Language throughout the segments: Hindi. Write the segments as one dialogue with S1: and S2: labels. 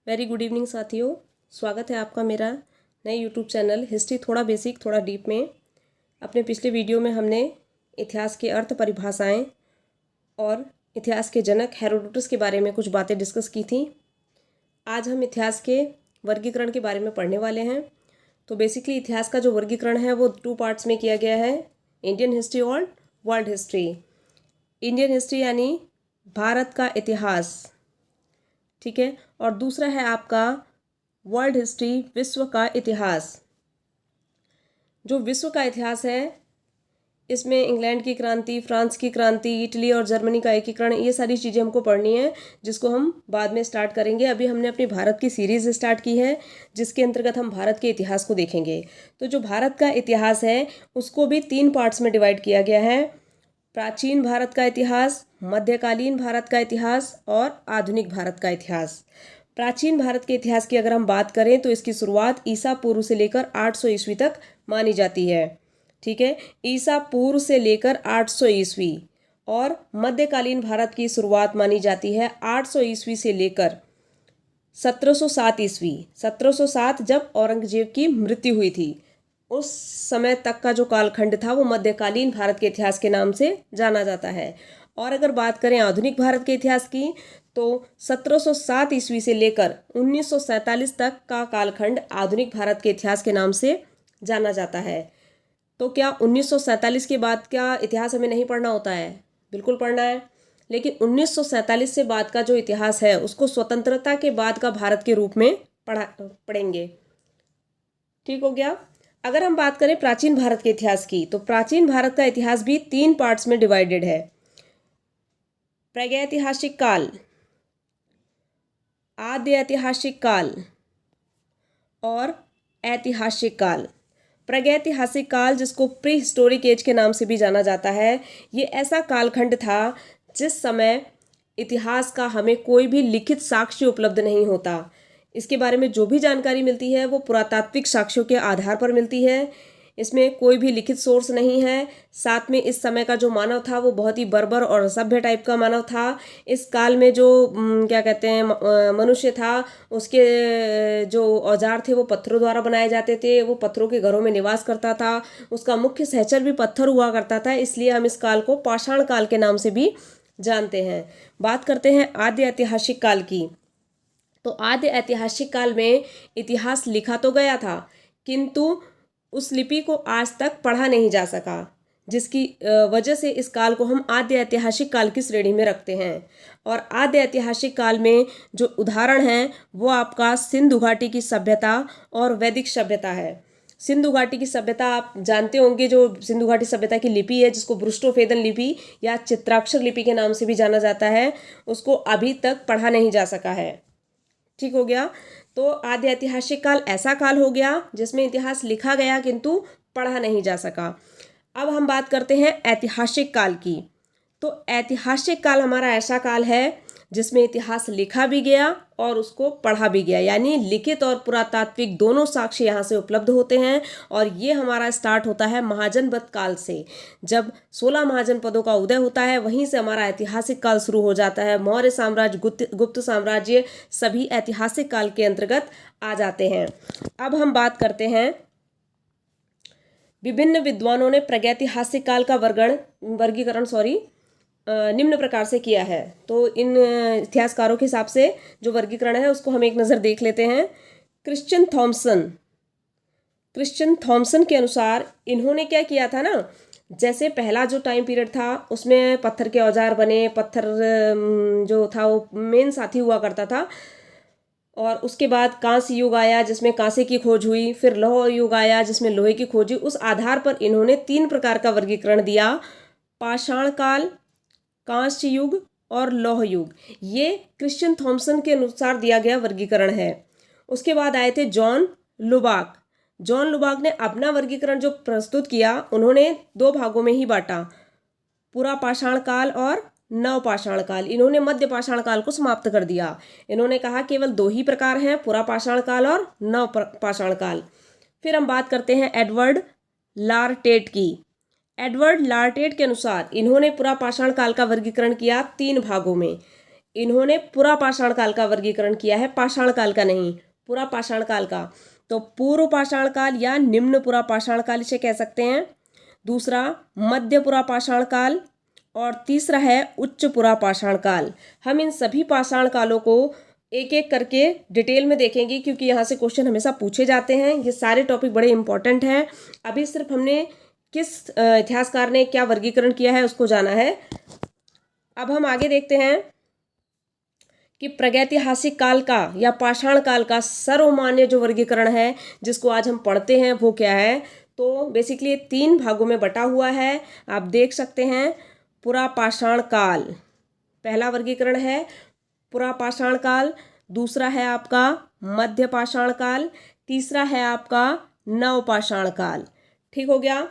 S1: वेरी गुड इवनिंग साथियों, स्वागत है आपका मेरा नए यूट्यूब चैनल हिस्ट्री थोड़ा बेसिक थोड़ा डीप में। अपने पिछले वीडियो में हमने इतिहास के अर्थ परिभाषाएं और इतिहास के जनक हेरोडोटस के बारे में कुछ बातें डिस्कस की थी। आज हम इतिहास के वर्गीकरण के बारे में पढ़ने वाले हैं। तो बेसिकली इतिहास का जो वर्गीकरण है वो 2 पार्ट्स में किया गया है, इंडियन हिस्ट्री और वर्ल्ड हिस्ट्री। इंडियन हिस्ट्री यानी भारत का इतिहास, ठीक है, और दूसरा है आपका वर्ल्ड हिस्ट्री, विश्व का इतिहास। जो विश्व का इतिहास है इसमें इंग्लैंड की क्रांति, फ्रांस की क्रांति, इटली और जर्मनी का एकीकरण, ये सारी चीज़ें हमको पढ़नी है, जिसको हम बाद में स्टार्ट करेंगे। अभी हमने अपनी भारत की सीरीज़ स्टार्ट की है जिसके अंतर्गत हम भारत के इतिहास को देखेंगे। तो जो भारत का इतिहास है उसको भी 3 पार्ट्स में डिवाइड किया गया है, प्राचीन भारत का इतिहास, मध्यकालीन भारत का इतिहास और आधुनिक भारत का इतिहास। प्राचीन भारत के इतिहास की अगर हम बात करें तो इसकी शुरुआत ईसा पूर्व से लेकर 800 ईस्वी तक मानी जाती है, ठीक है, ईसा पूर्व से लेकर 800 ईस्वी। और मध्यकालीन भारत की शुरुआत मानी जाती है 800 ईस्वी से लेकर 1707 ईस्वी। 1707 जब औरंगजेब की मृत्यु हुई थी, उस समय तक का जो कालखंड था वो मध्यकालीन भारत के इतिहास के नाम से जाना जाता है। और अगर बात करें आधुनिक भारत के इतिहास की तो 1707 ईस्वी से लेकर 1947 तक का कालखंड आधुनिक भारत के इतिहास के नाम से जाना जाता है। तो क्या 1947 के बाद का इतिहास हमें नहीं पढ़ना होता है? बिल्कुल पढ़ना है, लेकिन 1947 से बाद का जो इतिहास है उसको स्वतंत्रता के बाद का भारत के रूप में पढ़ेंगे। ठीक हो गया। अगर हम बात करें प्राचीन भारत के इतिहास की तो प्राचीन भारत का इतिहास भी 3 पार्ट्स में डिवाइडेड है, प्रागैतिहासिक काल, आद्य ऐतिहासिक काल और ऐतिहासिक काल। प्रागैतिहासिक काल, जिसको प्री हिस्टोरिक एज के नाम से भी जाना जाता है, ये ऐसा कालखंड था जिस समय इतिहास का हमें कोई भी लिखित साक्ष्य उपलब्ध नहीं होता। इसके बारे में जो भी जानकारी मिलती है वो पुरातात्विक साक्ष्यों के आधार पर मिलती है। इसमें कोई भी लिखित सोर्स नहीं है। साथ में इस समय का जो मानव था वो बहुत ही बर्बर और असभ्य टाइप का मानव था। इस काल में जो क्या कहते हैं मनुष्य था, उसके जो औजार थे वो पत्थरों द्वारा बनाए जाते थे। वो पत्थरों के घरों में निवास करता था। उसका मुख्य सहचर भी पत्थर हुआ करता था। इसलिए हम इस काल को पाषाण काल के नाम से भी जानते हैं। बात करते हैं आद्य ऐतिहासिक काल की। तो आद्य ऐतिहासिक काल में इतिहास लिखा तो गया था, किंतु उस लिपि को आज तक पढ़ा नहीं जा सका, जिसकी वजह से इस काल को हम आद्य ऐतिहासिक काल की श्रेणी में रखते हैं। और आद्य ऐतिहासिक काल में जो उदाहरण हैं वो आपका सिंधु घाटी की सभ्यता और वैदिक सभ्यता है। सिंधु घाटी की सभ्यता आप जानते होंगे, जो सिंधु घाटी सभ्यता की लिपि है जिसको ब्रुष्टोफेदन लिपि या चित्राक्षर लिपि के नाम से भी जाना जाता है, उसको अभी तक पढ़ा नहीं जा सका है। ठीक हो गया। तो आद्य ऐतिहासिक काल ऐसा काल हो गया जिसमें इतिहास लिखा गया किंतु पढ़ा नहीं जा सका। अब हम बात करते हैं ऐतिहासिक काल की। तो ऐतिहासिक काल हमारा ऐसा काल है जिसमें इतिहास लिखा भी गया और उसको पढ़ा भी गया, यानी लिखित और पुरातात्विक दोनों साक्ष्य यहाँ से उपलब्ध होते हैं। और ये हमारा स्टार्ट होता है महाजनपद काल से। जब 16 महाजनपदों का उदय होता है वहीं से हमारा ऐतिहासिक काल शुरू हो जाता है। मौर्य साम्राज्य, गुप्त साम्राज्य, सभी ऐतिहासिक काल के अंतर्गत आ जाते हैं। अब हम बात करते हैं, विभिन्न विद्वानों ने प्रागैतिहासिक काल का वर्गीकरण निम्न प्रकार से किया है। तो इन इतिहासकारों के हिसाब से जो वर्गीकरण है उसको हम एक नज़र देख लेते हैं। क्रिश्चियन थॉमसन के अनुसार इन्होंने क्या किया था ना, जैसे पहला जो टाइम पीरियड था उसमें पत्थर के औजार बने, पत्थर जो था वो मेन साथी हुआ करता था। और उसके बाद कांस्य युग आया जिसमें कांसे की खोज हुई, फिर लौह युग आया जिसमें लोहे की खोज हुई। उस आधार पर इन्होंने 3 प्रकार का वर्गीकरण दिया, पाषाण काल, कांस्य युग और लौह युग। ये क्रिश्चियन थॉमसन के अनुसार दिया गया वर्गीकरण है। उसके बाद आए थे जॉन लुबाक ने अपना वर्गीकरण जो प्रस्तुत किया, उन्होंने 2 भागों में ही बांटा, पूरा पाषाण काल और नव पाषाण काल। इन्होंने मध्य पाषाण काल को समाप्त कर दिया। इन्होंने कहा केवल 2 ही प्रकार हैं, पूरा पाषाण काल और नव पाषाण काल। फिर हम बात करते हैं एडवर्ड लारटेट की। एडवर्ड लारटेट के अनुसार इन्होंने पूरा पाषाण काल का वर्गीकरण किया 3 भागों में। इन्होंने पूरा पाषाण काल का वर्गीकरण किया है, पाषाण काल का नहीं, पूरा पाषाण काल का। तो पूर्व पाषाण काल या निम्न पुरा पाषाण काल इसे कह सकते हैं। दूसरा मध्य पुरा पाषाण काल और तीसरा है उच्च पुरा पाषाण काल। हम इन सभी पाषाण कालों को एक एक करके डिटेल में देखेंगे, क्योंकि यहाँ से क्वेश्चन हमेशा पूछे जाते हैं। ये सारे टॉपिक बड़े इंपॉर्टेंट हैं। अभी सिर्फ हमने किस इतिहासकार ने क्या वर्गीकरण किया है उसको जाना है। अब हम आगे देखते हैं कि प्रागैतिहासिक काल का या पाषाण काल का सर्वमान्य जो वर्गीकरण है जिसको आज हम पढ़ते हैं वो क्या है। तो बेसिकली ये 3 भागों में बटा हुआ है, आप देख सकते हैं। पुरा पाषाण काल पहला वर्गीकरण है, पुरा पाषाण काल। दूसरा है आपका मध्य पाषाण काल। तीसरा है आपका नव पाषाण काल। ठीक हो गया,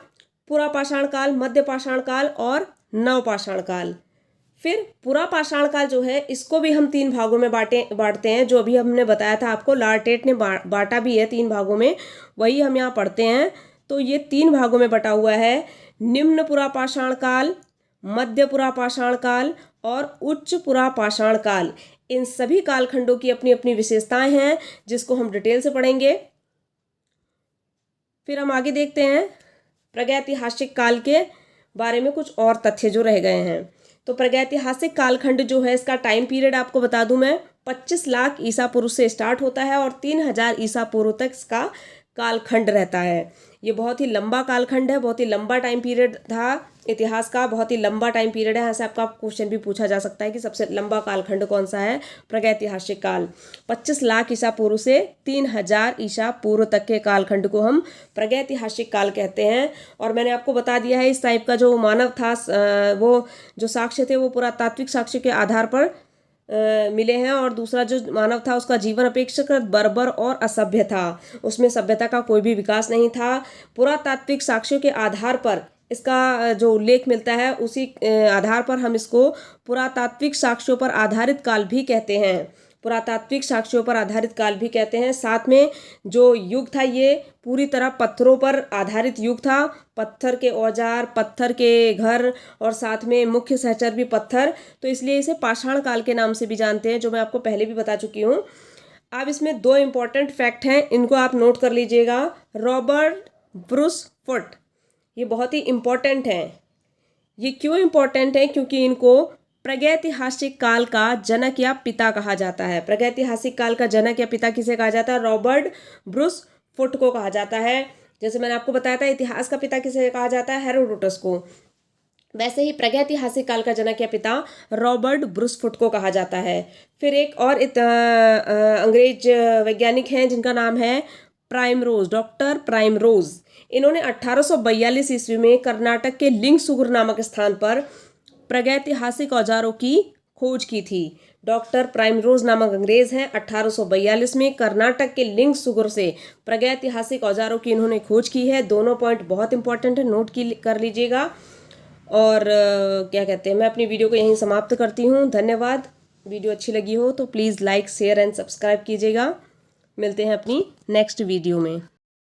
S1: पुरा पाषाण काल, मध्य पाषाण काल और नव पाषाण काल। फिर पुरा पाषाण काल जो है इसको भी हम 3 भागों में बांटते हैं, जो अभी हमने बताया था आपको, लार्टेट ने बांटा भी है 3 भागों में, वही हम यहाँ पढ़ते हैं। तो ये 3 भागों में बटा हुआ है, निम्न पुरा पाषाण काल, मध्य पुरा पाषाण काल और उच्च पुरा पाषाण काल। इन सभी कालखंडों की अपनी अपनी विशेषताएं हैं जिसको हम डिटेल से पढ़ेंगे। फिर हम आगे देखते हैं प्रागैतिहासिक काल के बारे में कुछ और तथ्य जो रह गए हैं। तो प्रागैतिहासिक कालखंड जो है इसका टाइम पीरियड आपको बता दूं मैं, 25 लाख ईसा पूर्व से स्टार्ट होता है और 3000 ईसा पूर्व तक इसका कालखंड रहता है। ये बहुत ही लंबा कालखंड है, बहुत ही लंबा टाइम पीरियड था इतिहास का, बहुत ही लंबा टाइम पीरियड है। यहाँ से आपका क्वेश्चन भी पूछा जा सकता है कि सबसे लंबा कालखंड कौन सा है। प्रागैतिहासिक काल 25 लाख ईसा पूर्व से 3000 ईसा पूर्व तक के कालखंड को हम प्रागैतिहासिक काल कहते हैं। और मैंने आपको बता दिया है इस टाइप का जो मानव था, वो जो साक्ष्य थे वो पुरातात्विक साक्ष्य के आधार पर मिले हैं। और दूसरा जो मानव था उसका जीवन अपेक्षाकृत बर्बर और असभ्य था, उसमें सभ्यता का कोई भी विकास नहीं था। पुरातात्विक साक्ष्यों के आधार पर इसका जो उल्लेख मिलता है उसी आधार पर हम इसको पुरातात्विक साक्ष्यों पर आधारित काल भी कहते हैं, पुरातात्विक साक्ष्यों पर आधारित काल भी कहते हैं। साथ में जो युग था ये पूरी तरह पत्थरों पर आधारित युग था, पत्थर के औजार, पत्थर के घर और साथ में मुख्य सहचर भी पत्थर, तो इसलिए इसे पाषाण काल के नाम से भी जानते हैं, जो मैं आपको पहले भी बता चुकी हूँ। अब इसमें 2 इम्पॉर्टेंट फैक्ट हैं, इनको आप नोट कर लीजिएगा। रॉबर्ट ब्रूस फुट, ये बहुत ही इम्पॉर्टेंट हैं। ये क्यों इम्पॉर्टेंट है? क्योंकि इनको प्रागैतिहासिक काल का जनक या पिता कहा जाता है। प्रागैतिहासिक काल का जनक या पिता किसे कहा जाता है? रॉबर्ट ब्रूस फुट को कहा जाता है। जैसे मैंने आपको बताया था इतिहास का पिता किसे कहा जाता है? हेरोडोटस को। वैसे ही प्रागैतिहासिक काल का जनक या पिता रॉबर्ट ब्रूस फुट को कहा जाता है। फिर एक और अंग्रेज वैज्ञानिक हैं जिनका नाम है प्राइमरोज, डॉक्टर प्राइमरोज। इन्होंने 1842 ईस्वी में कर्नाटक के लिंगसुगुर नामक स्थान पर प्रागैतिहासिक औजारों की खोज की थी। डॉक्टर प्राइमरोज नामक अंग्रेज हैं, 1842 में कर्नाटक के लिंगसुगुर से प्रागैतिहासिक औजारों की इन्होंने खोज की है। दोनों पॉइंट बहुत इंपॉर्टेंट है, नोट कर लीजिएगा। और क्या कहते हैं, मैं अपनी वीडियो को यहीं समाप्त करती हूँ। धन्यवाद। वीडियो अच्छी लगी हो तो please like, share and subscribe कीजिएगा। मिलते हैं अपनी नेक्स्ट वीडियो में।